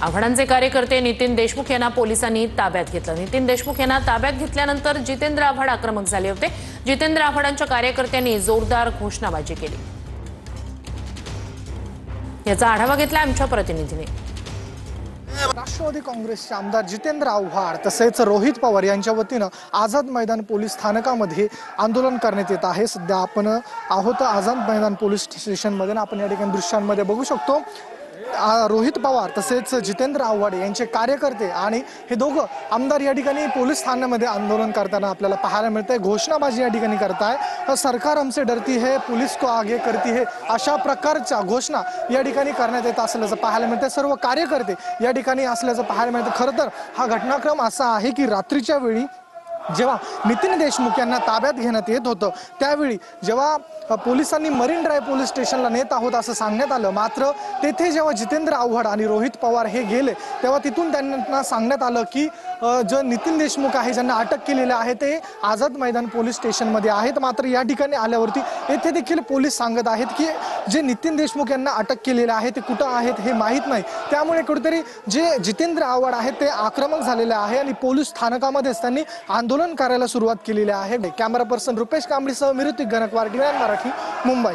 आव्हाडांचे कार्यकर्ते नितीन देशमुख यांना पोलिसांनी ताब्यात घेतलं। नितीन देशमुख यांना ताब्यात घेतल्यानंतर जितेंद्र आव्हाड आक्रमक झाले होते। जितेंद्र आव्हाडांच्या कार्यकर्त्यांनी जोरदार घोषणाबाजी केली। याचा आढावा घेतला आमच्या प्रतिनिधीने। राष्ट्रवादी काँग्रेसचे आमदार जितेंद्र आव्हाड तसेच रोहित पवार यांच्या वतीनं आझाद मैदान पोलीस स्थानकामध्ये आंदोलन करण्यात येत आहे। सध्या आपण आहोत आझाद मैदान पोलीस स्टेशनमध्ये। आपण या ठिकाणी दृश्यांमध्ये बघू शकतो रोहित पवार तसेच जितेंद्र आव्हाड यांचे कार्यकर्ते आणि हे दोघं आमदार या ठिकाणी पोलीस ठाण्यामध्ये आंदोलन करताना आपल्याला पाहायला मिळतंय। घोषणाबाजी या ठिकाणी करताय। सरकार हमसे डरती है, पुलिस को आगे करती है, अशा प्रकारच्या घोषणा या ठिकाणी करण्यात येत असल्याचं पाहायला मिळतंय। सर्व कार्यकर्ते या ठिकाणी असल्याचं पाहायला मिळतं। खरं तर हा घटनाक्रम असा आहे की रात्रीच्या वेळी जेव्हा नितीन देशमुख यांना ताब्यात घेण्यात येत होतं त्यावेळी जेव्हा पोलिसांनी मरीन ड्राईव्ह पोलीस स्टेशनला नेत आहोत असं सांगण्यात आलं, मात्र तेथे जेव्हा जितेंद्र आव्हाड आणि रोहित पवार हे गेले तेव्हा तिथून त्यांना सांगण्यात आलं की जो नितीन देशमुख आहे ज्यांना अटक केलेलं आहे ते आझाद मैदान पोलीस स्टेशनमध्ये आहेत। मात्र या ठिकाणी आल्यावरती येथे देखील पोलीस सांगत आहेत की जे नितीन देशमुख यांना अटक केलेले आहे ते कुठं आहेत हे माहीत नाही। त्यामुळे कुठेतरी जे जितेंद्र आव्हाड आहेत ते आक्रमक झालेले आहे आणि पोलीस स्थानकामध्येच त्यांनी आंदोलन करायला सुरुवात केलेली आहे। कॅमेरा पर्सन रुपेश कांबळीसह मिरुती गणकवार, टीव्ही मराठी, मुंबई।